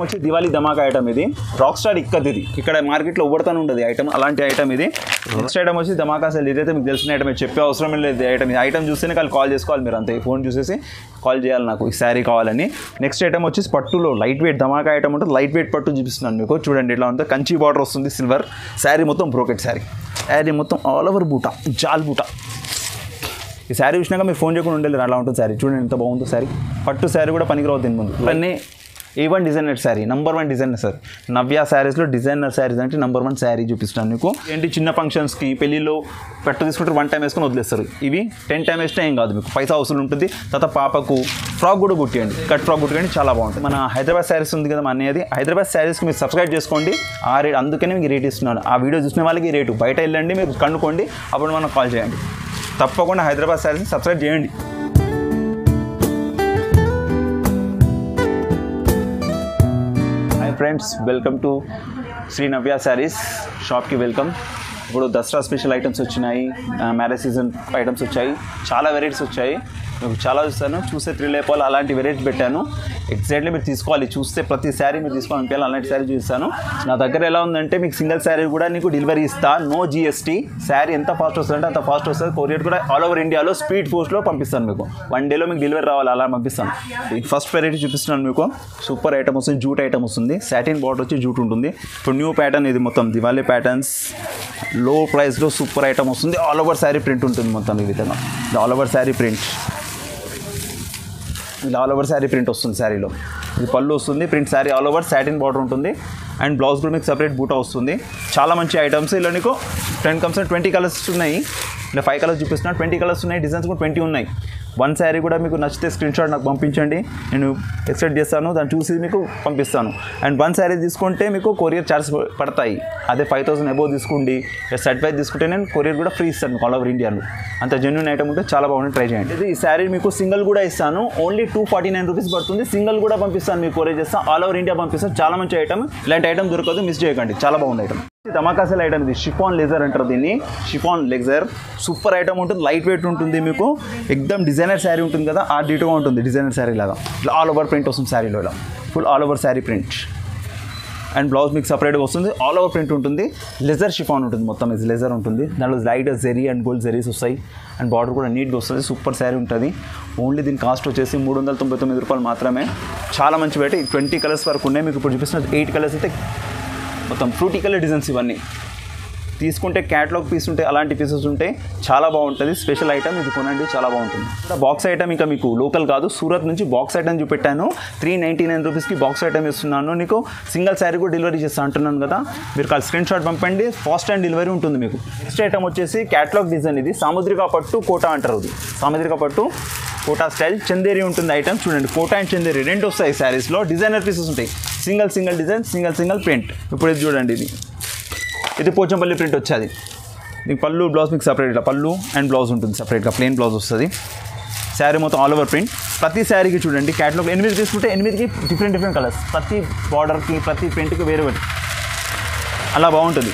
వచ్చి దివాళీ ధమాకా ఐటమ్ ఇది rock star ikat ఇది ఇక్కడ మార్కెట్లో ఉబ్బడతానే ఉంటుంది ఐటమ్ అలాంటి ఐటమ్ ఇది నెక్స్ట్ ఐటమ్ వచ్చి ధమాకా అసలు ఇదైతే మీకు తెలిసిన ఐటమ్ చెప్పే అవసరం లేదు ఐటమ్ చూస్తేనే కాల్ చేసుకోవాలి మీరు అంతే ఫోన్ చూసేసి కాల్ చేయాలి నాకు ఈ శారీ కావాలని నెక్స్ట్ ఐటమ్ వచ్చేసి పట్టులో లైట్ వెయిట్ ధమాకా ఐటమ్ ఉంటుంది లైట్ వెయిట్ పట్టు చూపిస్తున్నాను మీకు చూడండి ఇట్లా ఉంటుంది కంచి బార్డర్ వస్తుంది సిల్వర్ శారీ మొత్తం బ్రోకెట్ శారీ మొత్తం ఆల్ ఓవర్ బూటా జాల్ బూటా ఈ శారీ చూసినాక మీరు ఫోన్ చేయకుండా ఉండలేదు అలా ఉంటుంది శారీ చూడండి ఎంత బాగుందో శారీ పట్టు శారీ కూడా పనికిరావు దీని ముందు ఇవన్నీ A1 designer sari number 1 designer sir Navya శారీస్లో డిజైనర్ శారీస్ అంటే నంబర్ 1 శారీ చూపిస్తున్నాను మీకు ఏంటి చిన్న ఫంక్షన్స్కి పెళ్ళిలో పెట్టు తీసుకుంటే 1 టైం వేసుకొని వదిలేస్తారు ఇవి 10 టైం వేసినా ఏం కాదు మీకు పైసా అవసరం ఉంటుంది తర్వాత పాపకు ఫ్రాక్ కూడా కుట్టియండి కట్ ఫ్రాక్ కుట్టియండి చాలా బాగుంటుంది మన హైదరాబాద్ శారీస్ ఉంది కదా అనేది హైదరాబాద్ శారీస్కి మీరు సబ్స్క్రైబ్ చేసుకోండి ఆ రేట్ అందుకనే మీకు రేట్ ఇస్తున్నాను ఆ వీడియో చూసిన వాళ్ళకి రేటు బయట వెళ్ళండి మీరు కనుక్కోండి అప్పుడు మనకు కాల్ చేయండి తప్పకుండా హైదరాబాద్ శారీస్ని సబ్స్క్రైబ్ చేయండి ఫ్రెండ్స్ వెల్కమ్ టు శ్రీ నవ్య శారీస్ షాప్కి వెల్కమ్ ఇప్పుడు దసరా స్పెషల్ ఐటమ్స్ వచ్చినాయి మ్యారేజ్ సీజన్ ఐటమ్స్ వచ్చాయి చాలా వెరైటీస్ వచ్చాయి మీకు చాలా చూస్తాను చూస్తే థ్రిల్ అయిపోవాలి అలాంటి వెరైటీస్ పెట్టాను ఎగ్జాక్ట్లీ మీరు తీసుకోవాలి చూస్తే ప్రతి శారీ మీరు తీసుకోవాలనిపించాలి అలాంటి శారీ చూస్తాను నా దగ్గర ఎలా ఉందంటే మీకు సింగిల్ శారీ కూడా నీకు డెలివరీ ఇస్తా నో GST శారీ ఎంత ఫాస్ట్ వస్తుందంటే అంత ఫాస్ట్ వస్తుంది కొరియర్ కూడా ఆల్ ఓవర్ ఇండియాలో స్పీడ్ పోస్ట్లో పంపిస్తాను మీకు 1 డేలో మీకు డెలివరీ రావాలి అలా పంపిస్తాను ఫస్ట్ వెరైటీ చూపిస్తున్నాను మీకు సూపర్ ఐటమ్ వస్తుంది జూట్ ఐటమ్ వస్తుంది సాటిన్ బార్డర్ వచ్చి జూట్ ఉంటుంది ఇప్పుడు న్యూ ప్యాటర్న్ ఇది మొత్తం దివాళీ ప్యాటర్న్స్ లో ప్రైస్లో సూపర్ ఐటమ్ వస్తుంది ఆల్ ఓవర్ శారీ ప్రింట్ ఉంటుంది మొత్తం ఈ విధంగా ఆల్ ఓవర్ శారీ ప్రింట్ ఇలా ఆల్ ఓవర్ శారీ ప్రింట్ వస్తుంది శారీలో ఇది పళ్ళు వస్తుంది print sari all over satin border ఉంటుంది అండ్ బ్లౌజ్ కూడా మీకు సపరేట్ బూటా వస్తుంది చాలా మంచి ఐటమ్స్ ఇలా నీకు 20 కలర్స్ ఉన్నాయి ఇలా 5 కలర్స్ చూపిస్తున్నా 20 కలర్స్ ఉన్నాయి డిజైన్స్ కూడా 20 ఉన్నాయి 1 శారీ కూడా మీకు నచ్చితే స్క్రీన్ షాట్ నాకు పంపించండి నేను ఎక్స్పెక్ట్ చేస్తాను దాన్ని చూసి మీకు పంపిస్తాను అండ్ 1 శారీ తీసుకుంటే మీకు కొరియర్ ఛార్జ్ పడతాయి అదే 5000 అబోవ్ తీసుకోండి సర్టిఫైడ్ తీసుకుంటే నేను కొరియర్ కూడా ఫ్రీ ఇస్తాను ఆల్ ఓవర్ ఇండియాలో అంత జెన్యూన్ ఐటమ్ ఉంటే చాలా బాగుంటుంది ట్రై చేయండి ఇది ఈ శారీ మీకు సింగిల్ కూడా ఇస్తాను ఓన్లీ 249 రూపీస్ పడుతుంది సింగిల్ కూడా పంపిస్తాను మీకు కొరియర్ చేస్తాను ఆల్ ఓవర్ ఇండియా పంపిస్తాను చాలా మంచి ఐటమ్ ఇలాంటి ఐటమ్ దొరకదు మిస్ చేయకండి చాలా బాగుంది ఐటమ్ ధమాకా సేల్ ఐటమ్ ఇది షిఫాన్ లెజర్ అంటారు దీన్ని షిఫాన్ లెజర్ సూపర్ ఐటమ్ ఉంటుంది లైట్ వెయిట్ ఉంటుంది మీకు ఎక్దమ్ డిజైనర్ శారీ ఉంటుంది కదా ఆ డీటోగా ఉంటుంది డిజైనర్ శారీ లాగా ఆల్ ఓవర్ ప్రింట్ వస్తుంది శారీలో ఇలా full all over sari print and blouse మీకు సపరేట్గా వస్తుంది ఆల్ ఓవర్ ప్రింట్ ఉంటుంది లెజర్ షిఫాన్ ఉంటుంది మొత్తం ఇది లెజర్ ఉంటుంది దాంట్లో లైట్ జెరీ అండ్ గోల్డ్ జెరీస్ వస్తాయి అండ్ బార్డర్ కూడా నీట్గా వస్తుంది సూపర్ శారీ ఉంటుంది ఓన్లీ దీని కాస్ట్ వచ్చేసి 399 రూపాయలు మాత్రమే చాలా మంచి బయట 20 కలర్స్ వరకు ఉన్నాయి మీకు ఇప్పుడు చూపిస్తున్న 8 కలర్స్ అయితే మొత్తం ఫ్రూటీ కలర్ డిజైన్స్ ఇవన్నీ తీసుకుంటే క్యాటలాగ్ పీస్ ఉంటాయి అలాంటి పీసెస్ ఉంటాయి చాలా బాగుంటుంది స్పెషల్ ఐటమ్ ఇది కొనండి చాలా బాగుంటుంది బాక్స్ ఐటమ్ ఇంకా మీకు లోకల్ కాదు సూరత్ నుంచి బాక్స్ ఐటమ్ చూపెట్టాను 399 రూపీస్కి బాక్స్ ఐటమ్ ఇస్తున్నాను నీకు సింగిల్ శారీ కూడా డెలివరీ చేస్తా అంటున్నాను కదా మీరు కాల్ స్క్రీన్ షాట్ పంపండి ఫాస్ట్ అండ్ డెలివరీ ఉంటుంది మీకు నెక్స్ట్ ఐటమ్ వచ్చేసి క్యాటలాగ్ డిజైన్ ఇది సాముద్రిక పట్టు కోటా అంటారు ఇది సాముద్రిక పట్టు కోటా స్టైల్ చందేరి ఉంటుంది ఐటమ్ చూడండి కోటా అండ్ చందేరి రెండు వస్తాయి శారీస్లో డిజైనర్ పీసెస్ ఉంటాయి సింగిల్ డిజైన్ సింగిల్ ప్రింట్ ఇప్పుడు ఇది చూడండి ఇది పోచంపల్లి ప్రింట్ వచ్చేది మీకు పళ్ళు బ్లౌజ్ మీకు సపరేట్ ఇట్లా పళ్ళు అండ్ బ్లౌజ్ ఉంటుంది సపరేట్గా ప్లెయిన్ బ్లౌజ్ వస్తుంది శారీ మొత్తం ఆల్ ఓవర్ ప్రింట్ ప్రతి శారీకి చూడండి క్యాటలాగ్ 8 తీసుకుంటే 8కి డిఫరెంట్ కలర్స్ ప్రతి బార్డర్కి ప్రతి ప్రింట్కి వేరే అలా బాగుంటుంది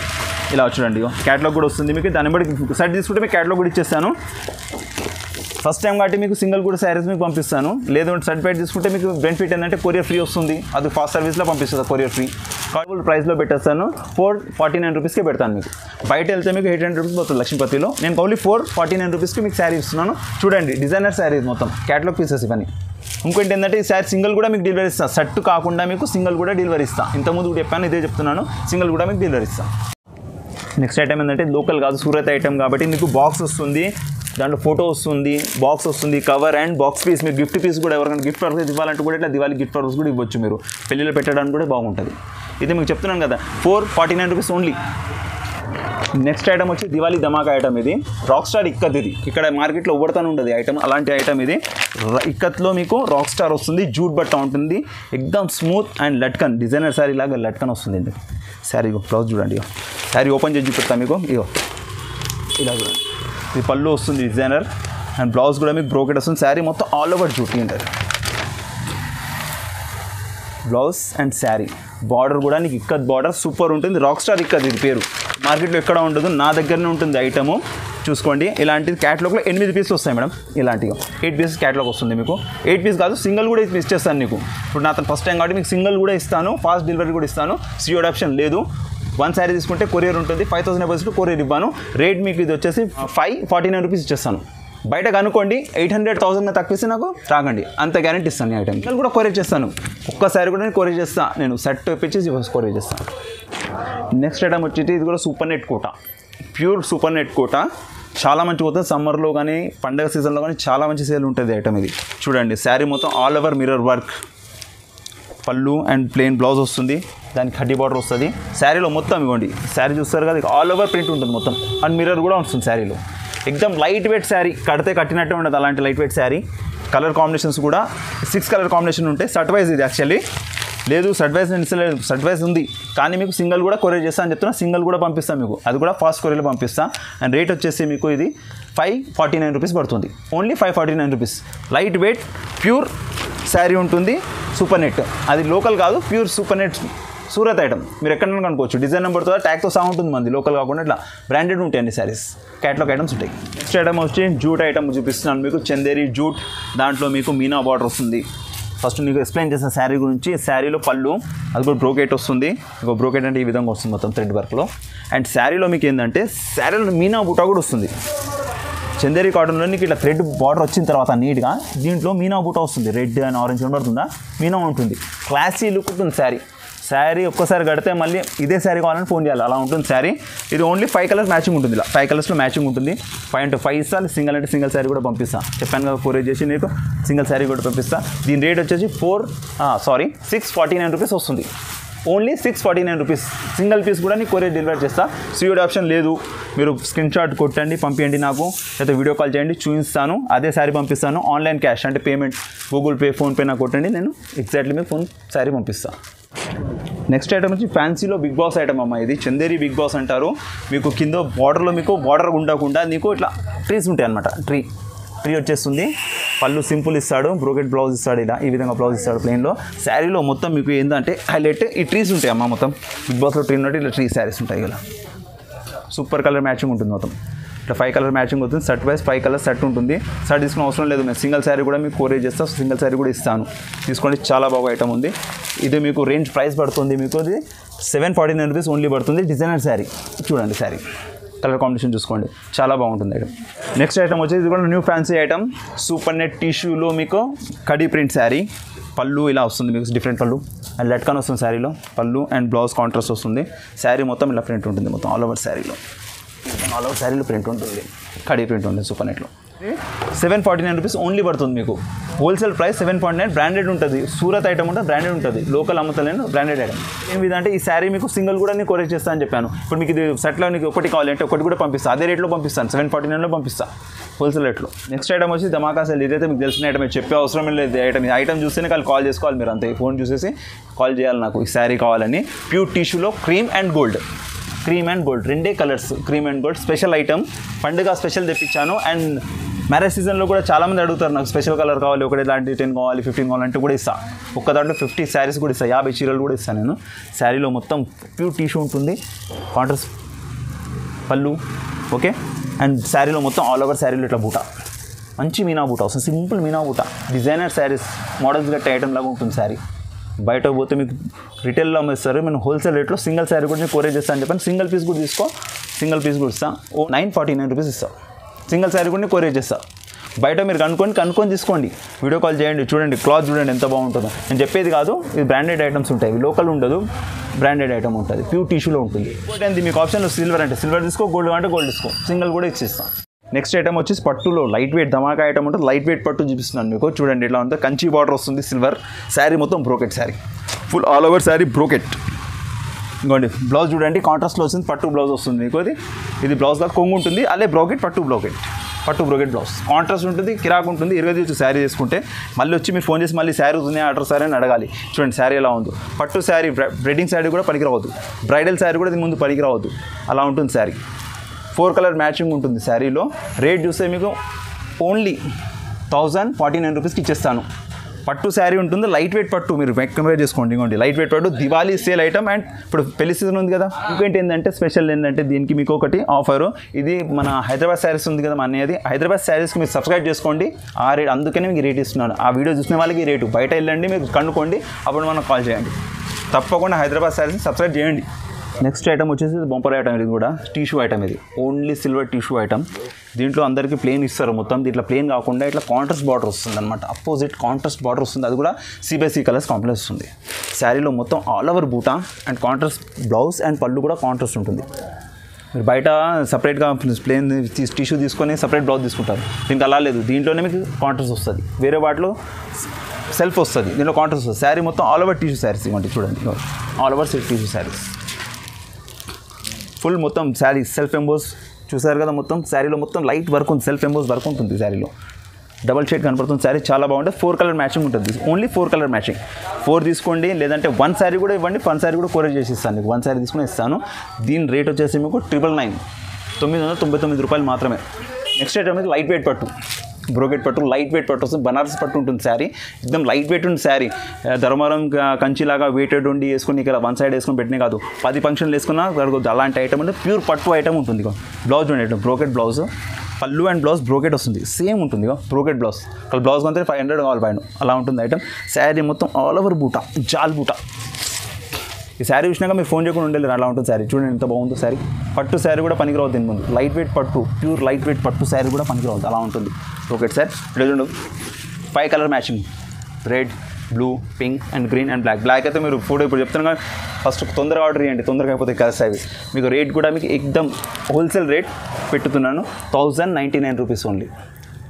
ఇలా చూడండి క్యాటలాగ్ కూడా వస్తుంది మీకు దాన్ని బట్టి సెట్ తీసుకుంటే మీకు క్యాటలాగ్ కూడా ఇచ్చేస్తాను ఫస్ట్ టైం కాబట్టి మీకు సింగిల్ కూడా శారీస్ మీకు పంపిస్తాను లేదంటే సర్టిఫైడ్ తీసుకుంటే మీకు బెనిఫిట్ ఏంటంటే కొరియర్ ఫ్రీ వస్తుంది అది ఫాస్ట్ సర్వీస్లో పంపిస్తుంది కొరియర్ ఫ్రీ కాల్ ప్రైస్లో పెట్టేస్తాను 449 రూపీస్కే పెడతాను మీకు బయట వెళ్తే మీకు 800 రూపీస్ పోతుంది లక్ష్మీపతిలో నేను ఓన్లీ 449 రూపీస్కి మీకు శారీ ఇస్తున్నాను చూడండి డిజైనర్ శారీస్ మొత్తం క్యాటలాగ్ పీసెస్ ఇవన్నీ ఇంకోటి ఏంటంటే ఈ శారీ సింగిల్ కూడా మీకు డెలివరీ ఇస్తాను సెట్ కాకుండా మీకు సింగిల్ కూడా డెలివరీ ఇస్తాను ఇంతకుముందు కూడా చెప్పాను ఇదే చెప్తున్నాను సింగిల్ కూడా మీకు డెలివరీ ఇస్తాను నెక్స్ట్ ఐటమ్ ఏంటంటే లోకల్ కాదు సూరత్ ఐటమ్ కాబట్టి మీకు బాక్స్ వస్తుంది దాంట్లో ఫోటో వస్తుంది బాక్స్ వస్తుంది కవర్ అండ్ బాక్స్ పీస్ మీరు గిఫ్ట్ పీస్ కూడా ఎవరికైనా గిఫ్ట్ పర్పస్ ఇవ్వాలంటే కూడా ఇట్లా దివాళీ గిఫ్ట్ పర్పస్ కూడా ఇవ్వచ్చు మీరు పెళ్ళిలో పెట్టడానికి కూడా బాగుంటుంది ఇది మీకు చెప్తున్నాను కదా 449 రూపీస్ ఓన్లీ నెక్స్ట్ ఐటమ్ వచ్చి దివాళీ ధమాకా ఐటమ్ ఇది రాక్ స్టార్ ఇక్కత్ ఇది ఇక్కడ మార్కెట్లో ఉబ్బడతానే ఉంటుంది ఐటమ్ అలాంటి ఐటమ్ ఇది ఇక్కత్లో మీకు రాక్ స్టార్ వస్తుంది జూట్ బట్ట ఉంటుంది ఎక్దమ్ స్మూత్ అండ్ లట్కన్ డిజైనర్ శారీ లాగా లట్కన్ వస్తుంది ఇది శారీ బ్లౌజ్ చూడండి శారీ ఓపెన్ చేసి చూపిస్తాను మీకు ఇలా చూడండి ఇది పళ్ళు వస్తుంది డిజైనర్ అండ్ బ్లౌజ్ కూడా మీకు బ్రోకెట్ వస్తుంది శారీ మొత్తం ఆల్ ఓవర్ జూట్ ఉంటుంది బ్లౌజ్ అండ్ శారీ బార్డర్ కూడా నీకు ఇక్కత్ బార్డర్ సూపర్ ఉంటుంది రాక్ స్టార్ ఇక్కత్ ఇది పేరు మార్కెట్లో ఎక్కడ ఉండదు నా దగ్గరనే ఉంటుంది ఐటము చూసుకోండి. ఇలాంటిది క్యాటలాగ్లో 8 పీసులు వస్తాయి మేడం. ఇలాంటివి 8 పీసెస్ క్యాటలాగ్ వస్తుంది మీకు. 8 పీస్ కాదు, సింగిల్ కూడా ఇచ్చేస్తాను నీకు. ఇప్పుడు నా ఫస్ట్ టైం కాబట్టి మీకు సింగిల్ కూడా ఇస్తాను, ఫాస్ట్ డెలివరీ కూడా ఇస్తాను. సిఓడి ఆప్షన్ లేదు. 1 శారీ తీసుకుంటే కొరియర్ ఉంటుంది. 5000 అబౌవ్స్ కొరియర్ ఇవ్వను. రేట్ మీకు ఇది వచ్చేసి 549 రూపీస్ ఇచ్చేస్తాను. బయట కనుక్కోండి, 800,000 తక్కువ ఇస్తే నాకు రాకండి, అంత గ్యారెంటీ ఇస్తాను. ఈ ఐటమ్ కూడా కొరియర్ చేస్తాను. ఒక్కసారి కూడా నేను కొరియర్ చేస్తాను. నేను సెట్ తెప్పించేసి కొరియర్ చేస్తాను. నెక్స్ట్ ఐటమ్ వచ్చేసి ఇది కూడా సూపర్ నెట్ కోట, ప్యూర్ సూపర్ నెట్ కోట. చాలా మంచి పోతుంది. సమ్మర్లో కానీ పండగ సీజన్లో కానీ చాలా మంచి సేల్ ఉంటుంది ఐటమ్ ఇది. చూడండి, శారీ మొత్తం ఆల్ ఓవర్ మిర్రర్ వర్క్, పళ్ళు అండ్ ప్లెయిన్ బ్లౌజ్ వస్తుంది, దానికి కడ్డీ బార్డర్ వస్తుంది. శారీలో మొత్తం ఇవ్వండి, శారీ చూస్తారు కదా, ఆల్ ఓవర్ ప్రింట్ ఉంటుంది మొత్తం, అండ్ మిర్రర్ కూడా వస్తుంది శారీలో. ఎక్దమ్ లైట్ వెయిట్ శారీ, కడితే కట్టినట్టే ఉండదు అలాంటి light weight sari. Colour combinations కూడా 6 కలర్ కాంబినేషన్ ఉంటాయి. షర్ట్ వైజ్ ఇది యాక్చువల్లీ లేదు, షర్ట్ వైజ్ నేను ఇస్తలేదు, షర్ట్ వైజ్ ఉంది కానీ మీకు సింగిల్ కూడా కొరియర్ చేస్తా అని చెప్తున్నా. సింగిల్ కూడా పంపిస్తాను మీకు, అది కూడా ఫాస్ట్ కొరియర్లో పంపిస్తాను. అండ్ రేట్ వచ్చేసి మీకు ఇది 549 రూపీస్ పడుతుంది. Only 549 rupees. Light weight pure sari ఉంటుంది, సూపర్ నెట్. అది లోకల్ కాదు, pure super net Surat item. మీరు ఎక్కడైనా కనుకోవచ్చు. డిజైన్ నెంబర్తో ట్యాగ్తో సహా ఉంటుంది మంది, లోకల్ కాకుండా ఇట్లా బ్రాండెడ్ ఉంటాయి అన్ని శారీస్. క్యాటలాగ్ ఐటమ్స్ ఉంటాయి. నెక్స్ట్ ఐటమ్ వచ్చి జూట్ ఐటమ్ చూపిస్తున్నాను మీకు. చందేరి జూట్, దాంట్లో మీకు మీనా బార్డర్ వస్తుంది. ఫస్ట్ మీకు ఎక్స్ప్లెయిన్ చేసిన శారీ గురించి. శారీలో పళ్ళు, అది కూడా బ్రోకెట్ వస్తుంది. ఇంకో బ్రోకెట్ అంటే ఈ విధంగా వస్తుంది మొత్తం థ్రెడ్ వర్క్లో. అండ్ శారీలో మీకు ఏంటంటే శారీలో మీనా బూటా కూడా వస్తుంది. చందేరి కాటన్లో నీకు ఇట్లా థ్రెడ్ బార్డర్ వచ్చిన తర్వాత నీట్గా దీంట్లో మీనా బూటా వస్తుంది. రెడ్ అండ్ ఆరెంజ్ కనబడుతుందా, మీనా ఉంటుంది. క్లాసీ లుక్ ఉంటుంది శారీ. శారీ ఒక్కసారి కడితే మళ్ళీ ఇదే శారీ కావాలని ఫోన్ చేయాలి, అలా ఉంటుంది శారీ. ఇది ఓన్లీ 5 కలర్స్ మ్యాచింగ్ ఉంటుంది. ఇలా 5 కలర్స్లో మ్యాచింగ్ ఉంటుంది. 5 అంటే 5 ఇస్తాను. సింగిల్ అంటే సింగిల్ శారీ కూడా పంపిస్తాను. చెప్పాను కదా, కొరియర్ చేసి నీకు సింగిల్ శారీ కూడా పంపిస్తాను. దీని రేట్ వచ్చేసి 649 రూపీస్ వస్తుంది. Only 649 rupees. సింగిల్ పీస్ కూడా నీకు కొరియర్ డెలివరీ చేస్తా. సిఓడి ఆప్షన్ లేదు. మీరు స్క్రీన్ షాట్ కొట్టండి, పంపించండి నాకు, లేదా వీడియో కాల్ చేయండి, చూపిస్తాను. అదే శారీ పంపిస్తాను. ఆన్లైన్ క్యాష్ అంటే పేమెంట్ గూగుల్ పే, ఫోన్పే నాకు కొట్టండి, నేను ఎగ్జాక్ట్లీ మీకు శారీ పంపిస్తాను. నెక్స్ట్ ఐటమ్ వచ్చి ఫ్యాన్సీలో బిగ్ బాస్ ఐటమ్ అమ్మ. ఇది చందేరి బిగ్ బాస్ అంటారు. మీకు కింద బార్డర్లో మీకు బార్డర్ ఉండకుండా నీకు ఇట్లా ట్రీస్ ఉంటాయి అనమాట. ట్రీ వచ్చేస్తుంది. పళ్ళు సింపుల్ ఇస్తాడు, బ్రోకెట్ బ్లౌజ్ ఇస్తాడు. ఇలా ఈ విధంగా బ్లౌజ్ ఇస్తాడు ప్లెయిన్లో. శారీలో మొత్తం మీకు ఏంటంటే హైలైట్ ఈ ట్రీస్ ఉంటాయి అమ్మ. మొత్తం బిగ్ బాస్లో ట్రీ ఉన్నట్టు ఇట్లా ట్రీ శారీస్ ఉంటాయి. ఇలా సూపర్ కలర్ మ్యాచింగ్ ఉంటుంది మొత్తం. ఇట్లా 5 కలర్ మ్యాచింగ్ అవుతుంది. షర్ట్ వైజ్ 5 కలర్ షర్ట్ ఉంటుంది. షర్ట్ తీసుకునే అవసరం లేదు. నేను సింగిల్ శారీ కూడా మీకు కొరియర్ చేస్తాను, సింగిల్ శారీ కూడా ఇస్తాను. తీసుకోండి, చాలా బాగా ఐటమ్ ఉంది. ఇది మీకు రేంజ్ ప్రైస్ పడుతుంది మీకు అది 749 రూపీస్ ఓన్లీ పడుతుంది. డిజైనర్ శారీ చూడండి, శారీ కలర్ కాంబినేషన్ చూసుకోండి, చాలా బాగుంటుంది ఐటమ్. నెక్స్ట్ ఐటమ్ వచ్చేసి ఇది కూడా new fancy item. Super net టిష్యూలో మీకు కడీ ప్రింట్ శారీ. పళ్ళు ఇలా వస్తుంది మీకు, డిఫరెంట్ పళ్ళు అండ్ లట్కన్ వస్తుంది శారీలో. పళ్ళు అండ్ బ్లౌజ్ కాంట్రాస్ట్ వస్తుంది. శారీ మొత్తం ఇలా ప్రింట్ ఉంటుంది, మొత్తం ఆల్ ఓవర్ శారీలో. ఆల్ ఓవర్ శారీలో ప్రింట్ ఉంటుంది, కడీ ప్రింట్ ఉంటుంది సూపర్ నెట్లో. 749 రూపీస్ ఓన్లీ పడుతుంది మీకు. Wholesale price 749. బ్రాండెడ్ ఉంటుంది. సూరత్ ఐటమ్ ఉంటుంది, బ్రాండెడ్ ఉంటుంది. లోకల్ అమ్ముతలేను, బ్రాండెడ్ ఐటమ్. ఏమిటంటే ఈ శారీ మీకు సింగిల్ కూడా నేను కొరియర్ చేస్తాను అని చెప్పాను. ఇప్పుడు మీకు ఇది సెట్లో నీకు ఒకటి కావాలంటే ఒకటి కూడా పంపిస్తాను. అదే రేట్లో పంపిస్తాను, 749లో పంపిస్తాను హోల్సేల్ రేట్లో. నెక్స్ట్ ఐటమ్ వచ్చి ధమాకా సేల్. ఇదైతే మీకు తెలిసిన ఐటమ్, చెప్పే అవసరం లేదు. ఐటమ్ చూస్తేనే కాల్ చేసుకోవాలి మీరు, అంతే. ఫోన్ చూసేసి కాల్ చేయాలి నాకు ఈ శారీ కావాలని. ప్యూర్ టిష్యూలో క్రీమ్ అండ్ గోల్డ్, రెండే colours, cream and gold. Special item, పండుగ స్పెషల్ తెప్పించాను. అండ్ మ్యారేజ్ సీజన్లో కూడా చాలామంది అడుగుతారు నాకు స్పెషల్ కలర్ కావాలి, ఒకటి ఇలాంటి 10 కావాలి, 15 కావాలంటే కూడా ఇస్తాను. ఒక్క దాంట్లో 50 శారీస్ కూడా ఇస్తాను, 50 చీరలు కూడా ఇస్తాను నేను. శారీలో మొత్తం ప్యూర్ టిష్యూ ఉంటుంది, కాంట్రాస్ట్ పళ్ళు, ఓకే. అండ్ శారీలో మొత్తం ఆల్ ఓవర్ శారీలో ఇట్లా బూటా, మంచి మీనా బూటా వస్తుంది. సింపుల్ మీనా బూటా, డిజైనర్ శారీస్, మోడల్స్ గట్టే ఐటమ్ లాగా ఉంటుంది శారీ. బయట పోతే మీకు రిటైల్లో అమ్మేస్తారు, నేను హోల్సేల్ రేట్లో సింగిల్ శారీ కూడా నేను కొరియర్ చేస్తాను అని చెప్పాను. సింగిల్ పీస్ కూడా తీసుకో, సింగిల్ పీస్ కూడా ఇస్తాను. 949 రూపీస్ ఇస్తాను. సింగిల్ శారీ కూడా నేను కొరియర్ చేస్తాను. బయట మీరు కనుక్కొని తీసుకోండి, వీడియో కాల్ చేయండి, చూడండి క్లాత్ చూడండి ఎంత బాగుంటుందో. నేను చెప్పేది కాదు, ఇది బ్రాండెడ్ ఐటమ్స్ ఉంటాయి, లోకల్ ఉండదు, బ్రాండెడ్ ఐటమ్ ఉంటుంది, ప్యూర్ టిష్యూలో ఉంటుంది. ఇంకోటి మీకు ఆప్షన్లో సిల్వర్ అంటే సిల్వర్ తీసుకో, గోల్డ్ అంటే గోల్డ్ తీసుకో, సింగిల్ కూడా ఇచ్చిస్తాను. నెక్స్ట్ ఐటమ్ వచ్చేసి పట్టులో లైట్ వెయిట్ ధమాకా ఐటమ్ ఉంటుంది. లైట్ వెయిట్ పట్టు చూపిస్తున్నాను మీకు, చూడండి ఇట్లా ఉంటుంది. కంచి బార్డర్ వస్తుంది, సిల్వర్ శారీ మొత్తం brocade sari, full all over sari brocade. ఇంకోండి బ్లౌజ్ చూడండి, కాంట్రాస్ట్లో వస్తుంది, పట్టు బ్లౌజ్ వస్తుంది మీకు. ఇది బ్లౌజ్ కాదు, కొంగు ఉంటుంది, అదే బ్రోకెట్, పట్టు బ్రోకెట్ బ్లౌజ్, కాంట్రాస్ట్ ఉంటుంది, కిరాక్ ఉంటుంది. 20 శారీ చేసుకుంటే మళ్ళీ వచ్చి మీరు ఫోన్ చేసి మళ్ళీ శారీ ఉంది ఆర్డర్ శారీ అని అడగాలి. చూడండి శారీ ఎలా ఉందో, పట్టు శారీ, వెడ్డింగ్ శారీ కూడా పనికిరావద్దు, బ్రైడల్ శారీ కూడా దీని ముందు పనికిరావద్దు, అలా ఉంటుంది శారీ. 4 కలర్ మ్యాచింగ్ ఉంటుంది శారీలో. రేట్ చూస్తే మీకు ఓన్లీ 1049 రూపీస్కి ఇచ్చేస్తాను. పట్టు శారీ ఉంటుంది, లైట్ వెయిట్ పట్టు. మీరు కంపేర్ చేసుకోండి, ఇంకోండి లైట్ వెయిట్ పట్టు, దివాళీ సేల్ ఐటమ్. అండ్ ఇప్పుడు పెళ్లి సీజన్ ఉంది కదా, ఇంకేంటి ఏంటంటే స్పెషల్ ఏంటంటే దీనికి మీకు ఒకటి ఆఫరు. ఇది మన హైదరాబాద్ శారీస్ ఉంది కదా, మన అనేది హైదరాబాద్ శారీస్కి మీరు సబ్స్క్రైబ్ చేసుకోండి. ఆ రేట్ అందుకనే మీకు రేట్ ఇస్తున్నాను. ఆ వీడియో చూసిన వాళ్ళకి రేటు, బయట వెళ్ళండి మీరు కనుక్కోండి, అప్పుడు మనకు కాల్ చేయండి. తప్పకుండా హైదరాబాద్ శారీస్ని సబ్స్క్రైబ్ చేయండి. నెక్స్ట్ ఐటమ్ వచ్చేసి బొంపర్ ఐటమ్. ఇది కూడా టిష్యూ ఐటమ్. ఇది ఓన్లీ సిల్వర్ టిష్యూ ఐటమ్. దీంట్లో అందరికీ ప్లేన్ ఇస్తారు మొత్తం. దీంట్లో ప్లేన్ కాకుండా ఇట్లా కాంట్రాస్ట్ బార్డర్ వస్తుంది అనమాట. అపోజిట్ కాంట్రాస్ట్ బార్డర్ వస్తుంది. అది కూడా సి కలర్స్ కాంప్లెక్స్ వస్తుంది. శారీలో మొత్తం ఆల్ ఓవర్ బూటా అండ్ కాంట్రాస్ట్ బ్లౌజ్ అండ్ పళ్ళు కూడా కాంట్రాస్ట్ ఉంటుంది. మీరు బయట సపరేట్గా ప్లేన్ టిష్యూ తీసుకొని సపరేట్ బ్లౌజ్ తీసుకుంటారు. దీనికి అలా లేదు, దీంట్లోనే మీకు కాంట్రాస్ట్ వస్తుంది. వేరే వాటిలో సెల్ఫ్ వస్తుంది, దీంట్లో కాంట్రాస్ట్ వస్తుంది. శారీ మొత్తం ఆల్ ఓవర్ టిష్యూ శారీస్. ఇవ్వండి చూడండి, all over tissue saris. Full మొత్తం శారీ సెల్ఫ్ ఎంబోస్ చూసారు కదా. మొత్తం శారీలో మొత్తం లైట్ వర్క్ ఉంది, సెల్ఫ్ ఎంబోస్ వర్క్ ఉంటుంది శారీలో. డబల్ షేడ్ కనపడుతుంది. శారీ చాలా బాగుంటుంది. 4 కలర్ మ్యాచింగ్ ఉంటుంది. Only 4 colour matching. 4 తీసుకోండి, లేదంటే 1 శారీ కూడా ఇవ్వండి. 1 శారీ కూడా కొరియర్ చేసి ఇస్తాను మీకు. 1 శారీ తీసుకుని ఇస్తాను. దీని రేట్ వచ్చేసి మీకు 999, 999 రూపాయలు మాత్రమే. నెక్స్ట్ ఐటమ్ అనేది లైట్ వెయిట్ పట్టు, బ్రోకెట్ పట్టు. లైట్ వెయిట్ పట్టు వస్తుంది. బనారస్ పట్టు ఉంటుంది శారీ. ఎక్దమ్ లైట్ వెయిట్ ఉంది శారీ. ధర్మవరం కంచిలాగా వెయిటెడ్ ఉండి వేసుకుని ఇక్కడ 1 సైడ్ వేసుకొని పెట్టినే కాదు, 10 ఫంక్షన్లు వేసుకున్నా జరగదు. అలాంటి ఐటమ్ అంటే ప్యూర్ పట్టు ఐటమ్ ఉంటుంది. బ్లౌజ్ ఉండే బ్రోకెట్ బ్లౌజ్, పళ్ళు అండ్ బ్లౌజ్ బ్రోకెట్ వస్తుంది. సేమ్ ఉంటుంది బ్రోకెట్ బ్లౌజ్. అక్కడ బ్లౌజ్ కొంత 500 కావాలి పైన, అలా ఉంటుంది ఐటమ్. శారీ మొత్తం ఆల్ ఓవర్ బూటా, జాల్ బూటా. ఈ శారీ చూసినాక మీరు ఫోన్ చేయకుండా ఉండలేరు, అలా ఉంటుంది శారీ. చూడండి ఎంత బాగుందో శారీ. పట్టు శారీ కూడా పనికిరావద్దు దీని ముందు. లైట్ వెయిట్ పట్టు, ప్యూర్ లైట్ వెయిట్ పట్టు శారీ కూడా పనికిరావద్దు, అలా ఉంటుంది బ్రోకెట్ శారీ. చూడండి 5 colour matching, red, blue, pink and green and black. Black అయితే మీరు ఫోటో ఇప్పుడు చెప్తాను కానీ ఫస్ట్ తొందరగా ఆర్డర్ చేయండి, తొందరగా అయిపోతే కలర్స్ అవి. మీకు రేట్ కూడా మీకు ఎక్దమ్ హోల్సేల్ రేట్ పెట్టుతున్నాను. 1099 rupees only.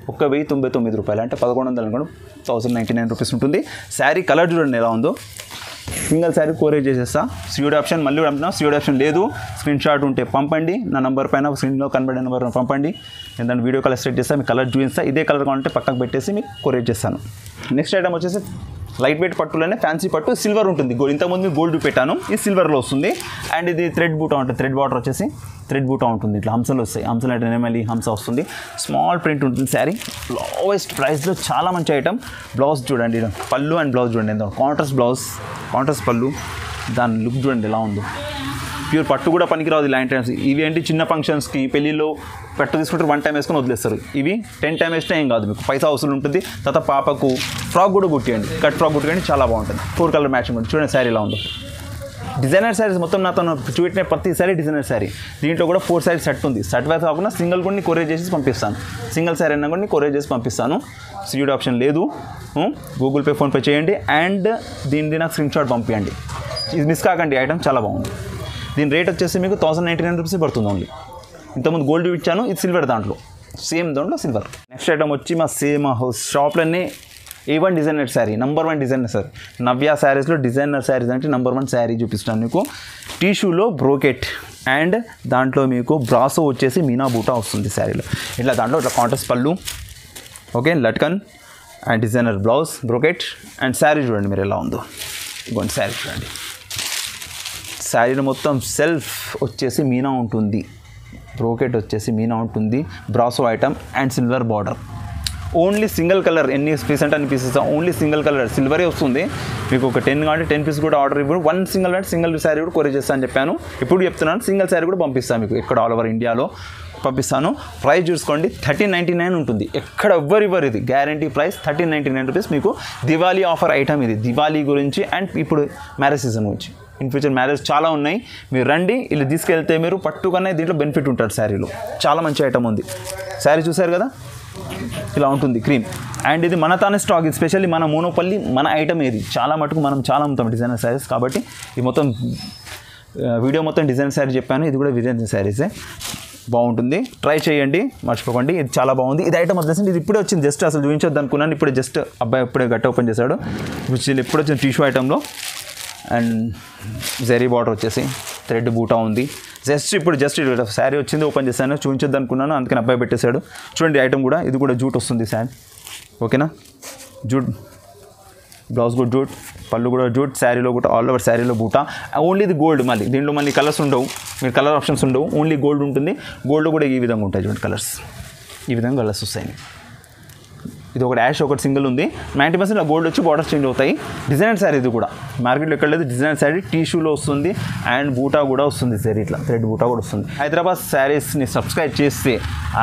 1099 రూపాయలు అంటే 1100 అనుకోండి. 1099 రూపీస్ ఉంటుంది. శారీ కలర్ చూడండి ఎలా ఉందో. సింగిల్ శారీ కొరియర్ చేసేస్తా. సిఓడి ఆప్షన్ మళ్ళీ అంటున్నా, సిఓడి ఆప్షన్ లేదు. స్క్రీన్ షాట్ ఉంటే పంపండి, నా నెంబర్ పైన స్క్రీన్లో కనబడే నెంబర్ పంపండి. నేను దాన్ని వీడియో కలర్ సెట్ చేస్తాను, మీకు కలర్ చూపిస్తా. ఇదే కలర్ కావాలంటే పక్కకు పెట్టేసి మీకు కొరియర్ చేస్తాను. నెక్స్ట్ ఐటమ్ వచ్చేసి లైట్ వెయిట్ పట్టులోనే ఫ్యాన్సీ పట్టు, సిల్వర్ ఉంటుంది. ఇంతకుముందు గోల్డ్ పెట్టాను, ఇది సిల్వర్లో వస్తుంది. అండ్ ఇది థ్రెడ్ బూటా ఉంటుంది. థ్రెడ్ బార్డర్ వచ్చేసి థ్రెడ్ బూటా ఉంటుంది. ఇట్లా హంసలు వస్తాయి. హంసలు అంటే నెమలి హంస వస్తుంది. స్మాల్ ప్రింట్ ఉంటుంది శారీ. లోవెస్ట్ ప్రైస్లో చాలా మంచి ఐటమ్. బ్లౌజ్ చూడండి, పళ్ళు అండ్ బ్లౌజ్ చూడండి ఎంత కాంట్రాస్ట్ బ్లౌజ్, కాంట్రాస్ట్ పళ్ళు. దాని లుక్ చూడండి ఎలా ఉందో. ప్యూర్ పట్టు కూడా పనికిరాదు ఇలాంటి టైమ్స్. ఇవి ఏంటి చిన్న ఫంక్షన్స్కి పెళ్ళిలో పట్టు తీసుకుంటారు, 1 టైం వేసుకొని వదిలేస్తారు. ఇవి 10 టైం వేసినా ఏం కాదు, మీకు పైసా అవసరం ఉంటుంది. తర్వాత పాపకు ఫ్రాక్ కూడా కుట్టియండి, కట్ ఫ్రాక్ కుట్టియండి, చాలా బాగుంటుంది. 4 కలర్ మ్యాచింగ్ ఉంటుంది. చూడండి శారీ ఎలా ఉందో. డిజైనర్ శారీస్ మొత్తం నాతో చూపెట్టిన ప్రతి శారీ డిజైనర్ శారీ. దీంట్లో కూడా 4 శారీ సెట్ ఉంది. సెట్ వైస్ కాకుండా సింగిల్ కూడా కొరియర్ చేసి పంపిస్తాను. సింగిల్ శారీ అయినా కూడా కొరియర్ చేసి పంపిస్తాను. సిఓడి ఆప్షన్ లేదు. గూగుల్ పే, ఫోన్పే చేయండి. అండ్ దీని నాకు స్క్రీన్ షాట్ పంపించండి. ఇది మిస్ కాకండి, ఐటమ్ చాలా బాగుంది. దీని రేట్ వచ్చేసి మీకు 1099 రూపీస్ పడుతుంది ఓన్లీ. ఇంతకుముందు గోల్డ్ ఇచ్చాను, ఇది సిల్వర్ దాంట్లో, సేమ్ దాంట్లో సిల్వర్. నెక్స్ట్ ఐటమ్ వచ్చి మా సేమ్ హౌస్ షాప్లన్నీ A1 designer sari, number 1 designer sari. Navya శారీస్లో డిజైనర్ శారీస్ అంటే నెంబర్ 1 శారీ చూపిస్తాను మీకు. టిష్యూలో బ్రోకెట్ అండ్ దాంట్లో మీకు బ్రాసో వచ్చేసి మీనా బూటా వస్తుంది శారీలో. ఇట్లా దాంట్లో ఇట్లా కాంట్రాస్ట్ పళ్ళు, okay, latkan and designer blouse, brocade and sari చూడండి మీరు ఎలా ఉందో. ఇదిగోండి శారీ చూడండి. శారీలో మొత్తం సెల్ఫ్ వచ్చేసి మీనా ఉంటుంది, బ్రోకెట్ వచ్చేసి మీనా ఉంటుంది, brasso item and silver border. Only single colour. ఎన్ని పీస్ అంటే అన్ని పీసెస్ ఓన్లీ సింగిల్ కలర్ సిల్వరే వస్తుంది. మీకు ఒక 10 కాబట్టి 10 పీస్ కూడా ఆర్డర్ ఇవ్వడు. 1 సింగిల్ అంటే సింగిల్ శారీ కూడా కొరియర్ చేస్తాను అని చెప్పాను. ఇప్పుడు చెప్తున్నాను, సింగిల్ శారీ కూడా పంపిస్తాను మీకు. ఎక్కడ ఆల్ ఓవర్ ఇండియాలో పంపిస్తాను. ప్రైస్ చూసుకోండి 1399 ఉంటుంది. ఎక్కడ ఇవ్వరు ఇది గ్యారంటీ ప్రైస్ 1399 రూపీస్. మీకు దివాళీ ఆఫర్ ఐటమ్ ఇది, దివాళీ గురించి అండ్ ఇప్పుడు మ్యారేజ్ సీజన్ గురించి. ఇన్ ఫ్యూచర్ మ్యారేజ్ చాలా ఉన్నాయి. మీరు రండి, ఇలా తీసుకెళ్తే మీరు పట్టుగానే దీంట్లో బెనిఫిట్ ఉంటారు. శారీలో చాలా మంచి ఐటమ్ ఉంది. శారీ చూసారు కదా ఇలా ఉంటుంది క్రీమ్. అండ్ ఇది మన తానే స్టాక్, ఇది స్పెషల్లీ మన మోనోపల్లి మన ఐటమ్. ఇది చాలా మటుకు మనం చాలా అమ్ముతాం డిజైనర్ శారీస్. కాబట్టి ఇది మొత్తం వీడియో మొత్తం డిజైనర్ శారీ చెప్పాను. ఇది కూడా డిజైనర్ శారీసే, బాగుంటుంది. ట్రై చేయండి, మర్చిపోకండి. ఇది చాలా బాగుంది. ఇది ఐటమ్ వచ్చేసి ఇది ఇప్పుడే వచ్చింది, జస్ట్ అసలు చూపించొద్దు అనుకున్నాను. ఇప్పుడే జస్ట్ అబ్బాయి ఇప్పుడే గట్ట ఓపెన్ చేశాడు. ఇప్పుడు వచ్చిన టిష్యూ ఐటంలో అండ్ జెరీ బార్డర్ వచ్చేసి థ్రెడ్ బూటా ఉంది. జస్ట్ శారీ వచ్చింది, ఓపెన్ చేశాను, చూపించొద్దు అనుకున్నాను, అందుకని అబ్బాయి పెట్టేశాడు. చూడండి ఐటమ్ కూడా, ఇది కూడా జూట్ వస్తుంది శారీ, ఓకేనా. జూట్ బ్లౌజ్ కూడా జూట్, పళ్ళు కూడా జూట్. శారీలో కూడా ఆల్ ఓవర్ శారీలో బూటా. ఓన్లీ ఇది గోల్డ్. మళ్ళీ దీంట్లో మళ్ళీ కలర్స్ ఉండవు, మీరు కలర్ ఆప్షన్స్ ఉండవు, ఓన్లీ గోల్డ్ ఉంటుంది. గోల్డ్ కూడా ఈ విధంగా ఉంటాయి చూడండి కలర్స్, ఈ విధంగా కలర్స్ వస్తాయి. ఇది ఒకటి యాష్ ఒకటి సింగిల్ ఉంది. 90% గోల్డ్ వచ్చి బార్డర్స్ చేంజ్ అవుతాయి. డిజైనర్ శారీ ఇది కూడా మార్కెట్లో ఎక్కడ లేదు. డిజైనర్ శారీ టిష్యూలో వస్తుంది అండ్ బూటా కూడా వస్తుంది సార్, ఇట్లా థ్రెడ్ బూటా కూడా వస్తుంది. హైదరాబాద్ శారీస్ని సబ్స్క్రైబ్ చేస్తే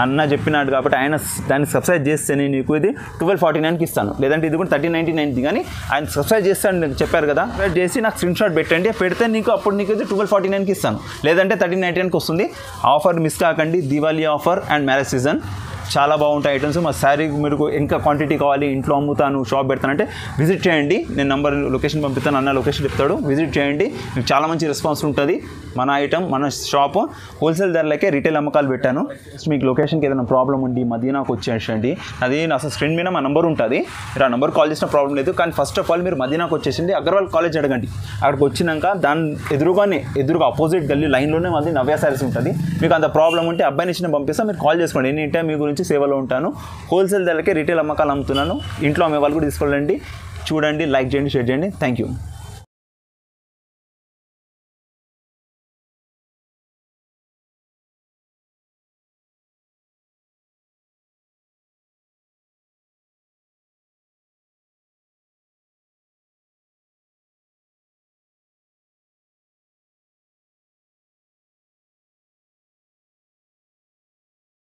అన్న చెప్పినాడు కాబట్టి ఆయన దాన్ని సబ్స్క్రైబ్ చేస్తే నేను నీకు ఇది 1249కి ఇస్తాను, లేదంటే ఇది కూడా 1399 కానీ ఆయన సబ్స్క్రైబ్ చేస్తాను చెప్పారు కదా, చేసి నాకు స్క్రీన్ షాట్ పెట్టండి, పెడితే నీకు అప్పుడు నీకు ఇది 1249కి ఇస్తాను, లేదంటే 1399కి వస్తుంది. ఆఫర్ మిస్ కాకండి. Diwali offer and marriage season చాలా బాగుంటాయి ఐటమ్స్. మా శారీ మీరు ఇంకా క్వాంటిటీ కావాలి, ఇంట్లో అమ్ముతాను, షాప్ పెడతానంటే విజిట్ చేయండి. నేను నంబర్ లొకేషన్ పంపిస్తాను, అన్న లొకేషన్ చెప్తాడు, విజిట్ చేయండి. మీకు చాలా మంచి రెస్పాన్స్ ఉంటుంది. మన ఐటమ్ మన షాప్ హోల్సేల్ ధరలకే రీటైల్ అమ్మకాలు పెట్టాను. మీకు లొకేషన్కి ఏదైనా ప్రాబ్లం ఉండి మదీనాకు వచ్చేసండి, అది అసలు స్క్రీన్ మీద మా నెంబర్ ఉంటుంది, మీరు ఆ నెంబర్ కాల్ చేసిన ప్రాబ్లం లేదు. కానీ ఫస్ట్ ఆఫ్ ఆల్ మీరు మదీనాకు వచ్చేసండి, అగర్వాల్ కాలేజ్ అడగండి. అక్కడికి వచ్చినాక దాని ఎదురుగా అపోజిట్ గల్లీ లైన్లోనే మాది నవ్య శారీస్ ఉంటుంది. మీకు అంత ప్రాబ్లం ఉంటే అబ్బాయిని ఇచ్చిన పంపిస్తాను, మీరు కాల్ చేసుకోండి. ఎనీ టైం మీ గురించి సేవలో ఉంటాను. హోల్సేల్ ధరలకే రీటైల్ అమ్మకాలు అమ్ముతున్నాను. ఇంట్లో అమ్మే వాళ్ళు కూడా తీసుకోండి. చూడండి, లైక్ చేయండి, షేర్ చేయండి. Thank you.